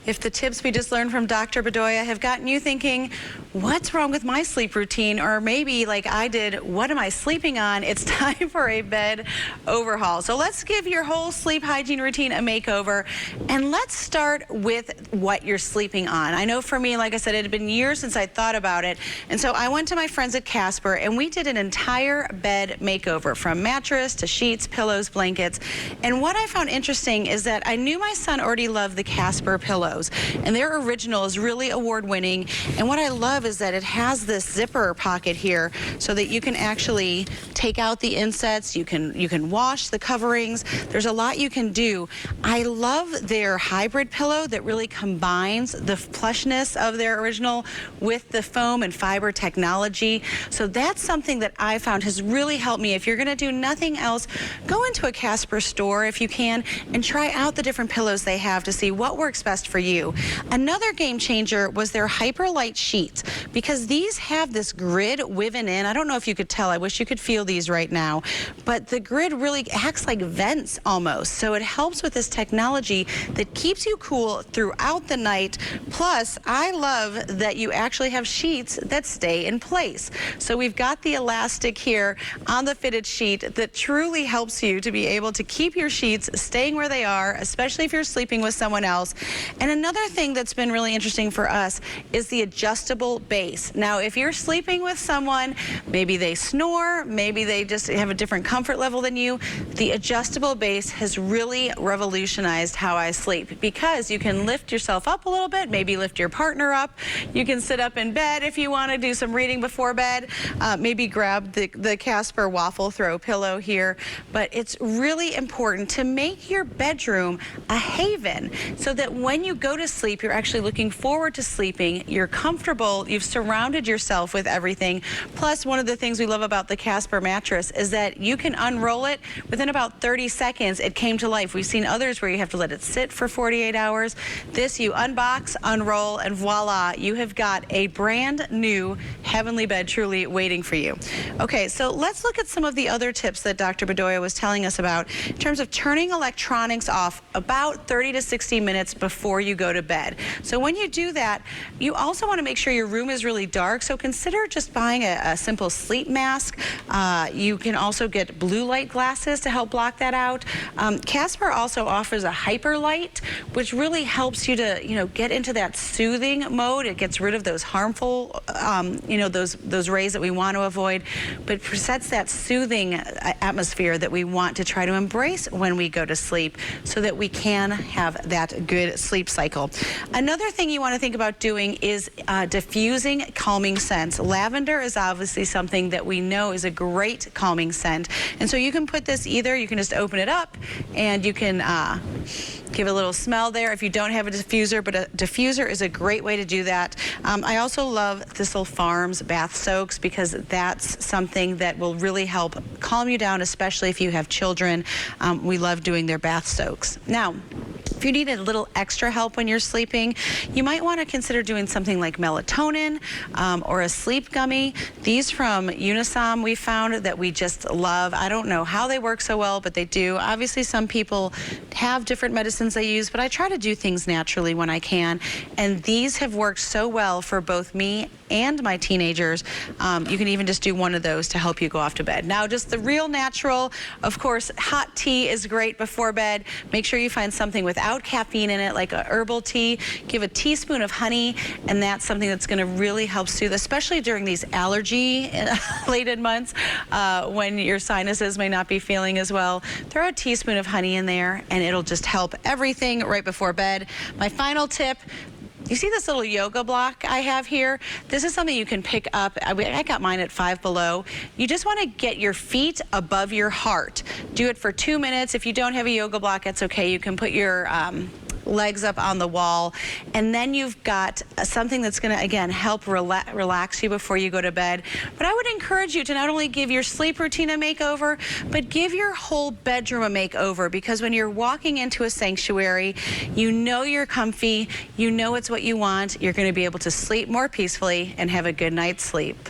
If the tips we just learned from Dr. Bedoya have gotten you thinking, what's wrong with my sleep routine? Or maybe like I did, what am I sleeping on? It's time for a bed overhaul. So let's give your whole sleep hygiene routine a makeover. And let's start with what you're sleeping on. I know for me, like I said, it had been years since I thought about it. And so I went to my friends at Casper and we did an entire bed makeover, from mattress to sheets, pillows, blankets. And what I found interesting is that I knew my son already loved the Casper pillows. And their original is really award-winning. And what I love is that it has this zipper pocket here so that you can actually take out the insets. You can wash the coverings. There's a lot you can do. I love their hybrid pillow that really combines the plushness of their original with the foam and fiber technology. So that's something that I found has really helped me. If you're going to do nothing else, go into a Casper store if you can and try out the different pillows they have to see what works best for you. Another game changer was their Hyperlite sheets, because these have this grid woven in. I don't know if you could tell. I wish you could feel these right now. But the grid really acts like vents almost. So it helps with this technology that keeps you cool throughout the night. Plus, I love that you actually have sheets that stay in place. So we've got the elastic here on the fitted sheet that truly helps you to be able to keep your sheets staying where they are, especially if you're sleeping with someone else. And another thing that's been really interesting for us is the adjustable base. Now, if you're sleeping with someone, maybe they snore, maybe they just have a different comfort level than you, the adjustable base has really revolutionized how I sleep, because you can lift yourself up a little bit, maybe lift your partner up. You can sit up in bed if you want to do some reading before bed, maybe grab the Casper waffle throw pillow here. But it's really important to make your bedroom a haven so that when you go to sleep, you're actually looking forward to sleeping, you're comfortable, you've surrounded yourself with everything. Plus, one of the things we love about the Casper mattress is that you can unroll it within about 30 seconds. It came to life. We've seen others where you have to let it sit for 48 hours. This, you unbox, unroll, and voila, you have got a brand new heavenly bed truly waiting for you. Okay, so let's look at some of the other tips that Dr. Bedoya was telling us about in terms of turning electronics off about 30 to 60 minutes before you go to bed. So when you do that, you also want to make sure your room is really dark. So consider just buying a simple sleep mask. You can also get blue light glasses to help block that out. Casper also offers a Hyperlite, which really helps you to, get into that soothing mode. It gets rid of those harmful, those rays that we want to avoid, but sets that soothing atmosphere that we want to try to embrace when we go to sleep, so that we can have that good sleep cycle. Another thing you want to think about doing is diffusing calming scents. Lavender is obviously something that we know is a great calming scent. And so you can put this you can just open it up and you can give a little smell there if you don't have a diffuser, but a diffuser is a great way to do that. I also love Thistle Farms bath soaks, because that's something that will really help calm you down, especially if you have children. We love doing their bath soaks. Now, if you need a little extra help when you're sleeping, you might want to consider doing something like melatonin or a sleep gummy. These from Unisom we found that we just love. I don't know how they work so well, but they do. Obviously, some people have different medicines they use, but I try to do things naturally when I can. And these have worked so well for both me and my teenagers. You can even just do one of those to help you go off to bed. Now, just the real natural, of course, hot tea is great before bed. Make sure you find something without caffeine in it, like a herbal tea. Give a teaspoon of honey, and that's something that's going to really help soothe, especially during these allergy-laden months when your sinuses may not be feeling as well. Throw a teaspoon of honey in there, and it'll just help everything right before bed. My final tip, you see this little yoga block I have here? This is something you can pick up. I got mine at 5 Below. You just want to get your feet above your heart. Do it for 2 minutes. If you don't have a yoga block, that's okay. You can put your legs up on the wall, and then you've got something that's going to, again, help relax you before you go to bed. But I would encourage you to not only give your sleep routine a makeover, but give your whole bedroom a makeover, because when you're walking into a sanctuary, you know you're comfy, you know it's what you want, you're going to be able to sleep more peacefully and have a good night's sleep.